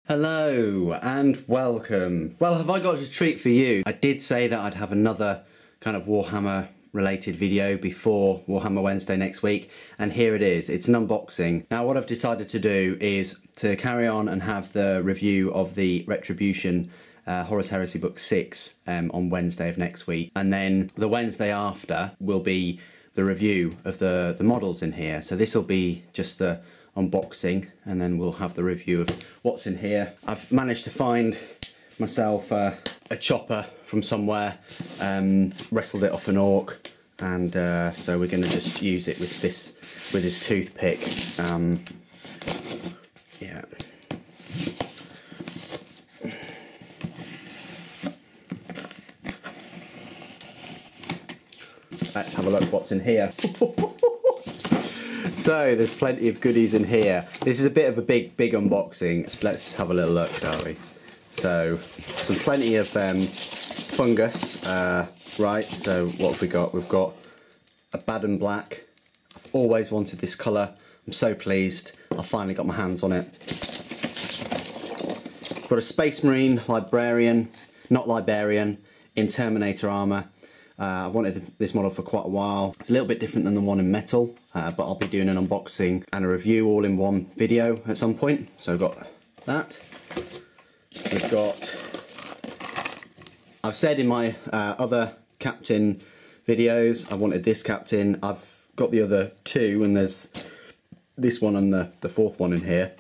Hello and welcome. Well, have I got a treat for you? I did say that I'd have another kind of Warhammer related video before Warhammer Wednesday next week, and here it is. It's an unboxing. Now what I've decided to do is to carry on and have the review of the Retribution Horus Heresy book 6 on Wednesday of next week, and then the Wednesday after will be the review of the models in here. So this will be just the unboxing, and then we'll have the review of what's in here. I've managed to find myself a chopper from somewhere, wrestled it off an orc, and so we're going to just use it with his toothpick. Yeah. Let's have a look what's in here. So there's plenty of goodies in here. This is a bit of a big unboxing. So let's have a little look, shall we? So plenty of fungus. Right, so what have we got? We've got a Baden Black. I've always wanted this colour. I'm so pleased I finally got my hands on it. Got a Space Marine Librarian, not Liberian, in Terminator armour. I wanted this model for quite a while. It's a little bit different than the one in metal, but I'll be doing an unboxing and a review all in one video at some point. So we've got that. We've got, I've said in my other Captain videos, I wanted this Captain. I've got the other two, and there's this one and the fourth one in here,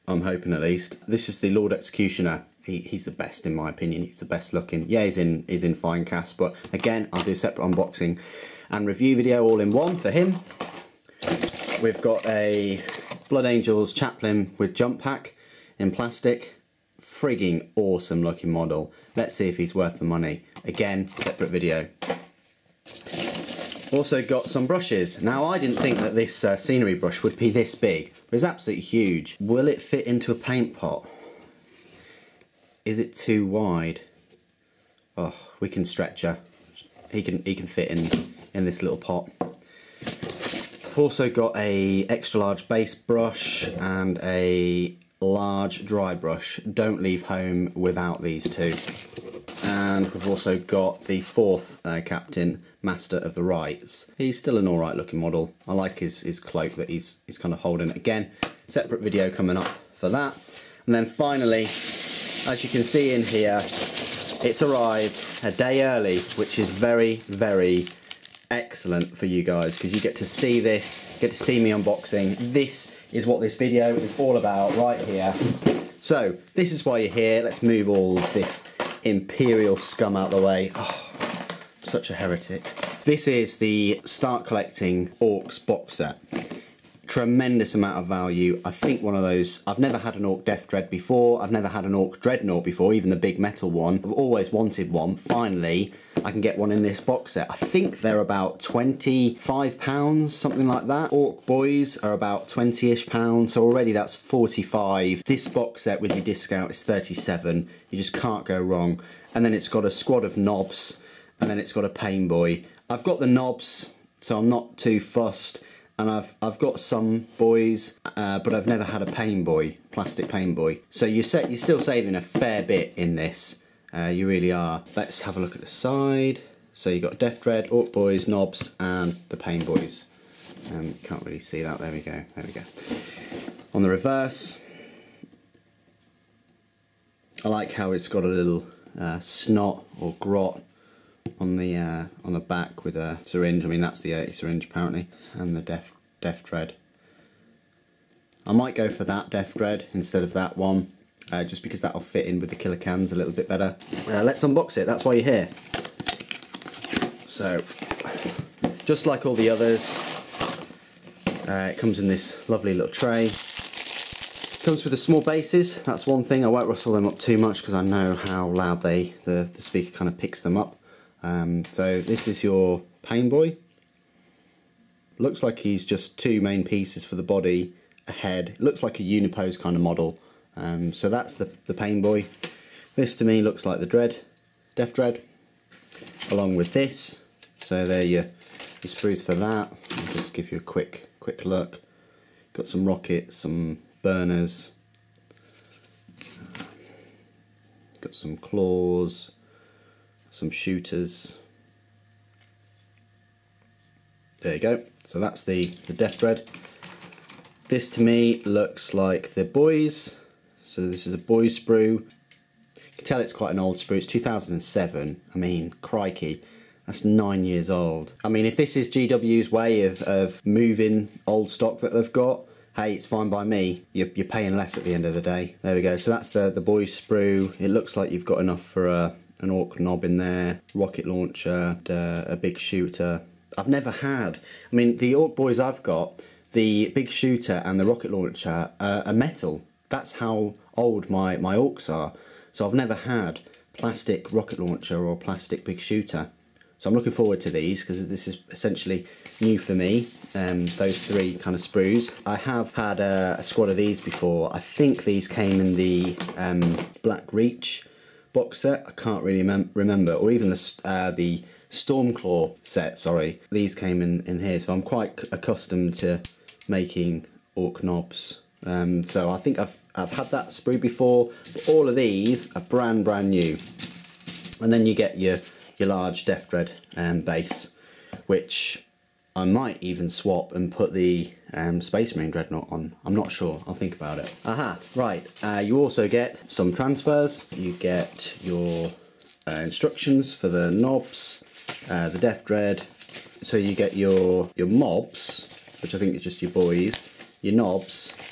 I'm hoping at least. This is the Lord Executioner. He's the best in my opinion. He's the best looking. Yeah, he's in fine cast, but again, I'll do a separate unboxing and review video all in one for him. We've got a Blood Angels Chaplain with jump pack in plastic. Frigging awesome looking model. Let's see if he's worth the money. Again, separate video. Also got some brushes. Now I didn't think that this scenery brush would be this big, but it's absolutely huge. Will it fit into a paint pot? Is it too wide? Oh, we can stretch her. He can fit in this little pot. I've also got a extra large base brush and a large dry brush. Don't leave home without these two. And we've also got the fourth Captain, Master of the Rites. He's still an alright looking model. I like his cloak that he's kind of holding. Again, separate video coming up for that. And then finally, as you can see in here, it's arrived a day early, which is very, very excellent for you guys, because you get to see this, get to see me unboxing. This is what this video is all about right here. So, this is why you're here. Let's move all of this Imperial scum out the way. Oh, I'm such a heretic. This is the Start Collecting Orks box set. Tremendous amount of value. I think one of those, I've never had an Ork Death Dread before, I've never had an Ork Dreadnought before, even the big metal one. I've always wanted one. Finally, I can get one in this box set. I think they're about £25, something like that. Ork Boys are about 20-ish pounds, so already that's 45. This box set with your discount is 37. You just can't go wrong. And then it's got a squad of Nobz, and then it's got a Pain Boy. I've got the Nobz, so I'm not too fussed. And I've got some boys, but I've never had a Pain Boy, plastic Pain Boy. So you're still saving a fair bit in this. You really are. Let's have a look at the side. So you've got Death Dread, Ork Boys, Nobz, and the Pain Boys. Can't really see that. There we go. There we go. On the reverse, I like how it's got a little snot or grot on the back with a syringe. I mean, that's the syringe apparently, and the Death Dread. I might go for that Death Dread instead of that one, just because that'll fit in with the killer cans a little bit better. Let's unbox it. That's why you're here. So, just like all the others, it comes in this lovely little tray. Comes with the small bases. That's one thing. I won't rustle them up too much because I know how loud the speaker kind of picks them up. So this is your Pain Boy. Looks like he's just two main pieces for the body, a head. It looks like a unipose kind of model. So that's the Pain Boy. This to me looks like the Death Dread, along with this. So there your sprues for that. I'll just give you a quick look. Got some rockets, some burners, Got some claws, some shooters. There you go. So that's the death dread. This to me looks like the boys. So this is a boys sprue. You can tell it's quite an old sprue. It's 2007. I mean, crikey, that's 9 years old. I mean, if this is GW's way of moving old stock that they've got, hey, it's fine by me. You're paying less at the end of the day. There we go. So that's the boys sprue. It looks like you've got enough for an Ork nob in there, rocket launcher, a big shooter. I've never had, I mean, the Ork boys I've got, the big shooter and the rocket launcher are metal. That's how old my Orks are. So I've never had plastic rocket launcher or plastic big shooter. So I'm looking forward to these because this is essentially new for me, those three kind of sprues. I have had a squad of these before. I think these came in the Black Reach box set. I can't really remember, or even the Stormclaw set, sorry. These came in here, so I'm quite accustomed to making Ork Nobz. So I think I've had that sprue before, but all of these are brand new. And then you get your large Death Dread base, which I might even swap and put the Space Marine Dreadnought on. I'm not sure, I'll think about it. Aha, right, you also get some transfers. You get your instructions for the Nobz, the Death Dread. So you get your mobs, which I think is just your boys, your Nobz,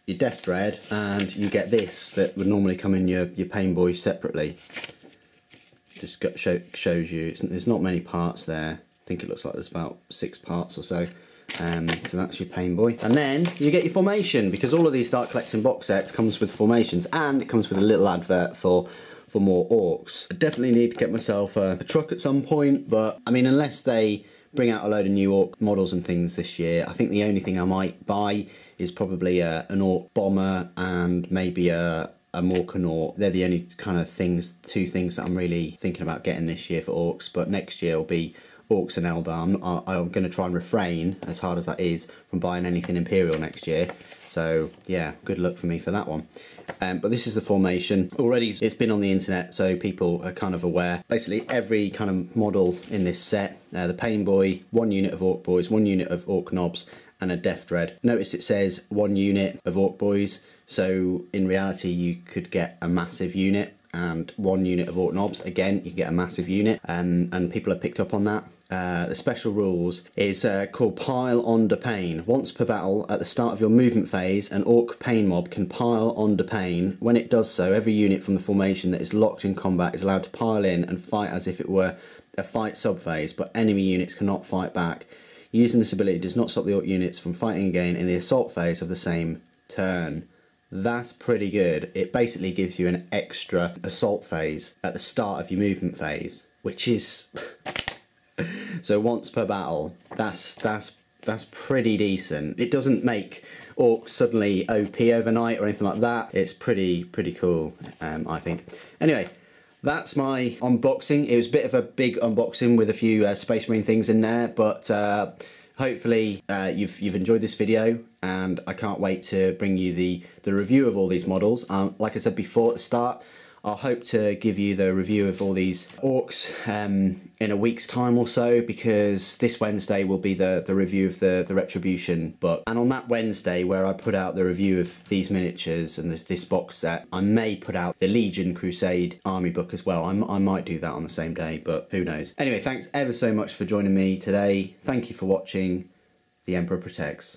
your Death Dread, and you get this that would normally come in your Pain Boy separately. Just shows you, there's not many parts there. I think it looks like there's about 6 parts or so. So that's your Pain Boy. And then you get your formation, because all of these Start Collecting box sets comes with formations, and it comes with a little advert for more Orks. I definitely need to get myself a truck at some point, but I mean, unless they bring out a load of new Ork models and things this year, I think the only thing I might buy is probably an Ork bomber and maybe a Morkanaut. They're the only kind of two things that I'm really thinking about getting this year for Orks, but next year will be Orks and Eldar. I'm going to try and refrain, as hard as that is, from buying anything Imperial next year. So yeah, good luck for me for that one. But this is the formation. Already it's been on the internet, so people are kind of aware. Basically every kind of model in this set, the Pain Boy, 1 unit of Ork Boys, 1 unit of Ork Nobz, and a Death Dread. Notice it says 1 unit of Ork Boys, so in reality you could get a massive unit, and 1 unit of Ork Nobz, again you get a massive unit, and people have picked up on that. The special rules is called Pile on de Pain. Once per battle, at the start of your movement phase, an Ork Pain mob can pile on de Pain. When it does so, every unit from the formation that is locked in combat is allowed to pile in and fight as if it were a fight sub-phase, but enemy units cannot fight back. Using this ability does not stop the Ork units from fighting again in the assault phase of the same turn. That's pretty good. It basically gives you an extra assault phase at the start of your movement phase, which is so once per battle. That's pretty decent. It doesn't make Orks suddenly OP overnight or anything like that. It's pretty cool, I think. Anyway, that's my unboxing. It was a bit of a big unboxing with a few Space Marine things in there, but hopefully you've enjoyed this video, and I can't wait to bring you the review of all these models. Like I said before at the start, I'll hope to give you the review of all these Orks in a week's time or so, because this Wednesday will be the review of the Retribution book. And on that Wednesday, where I put out the review of these miniatures and this box set, I may put out the Legion Crusade Army book as well. I might do that on the same day, but who knows. Anyway, thanks ever so much for joining me today. Thank you for watching. The Emperor Protects.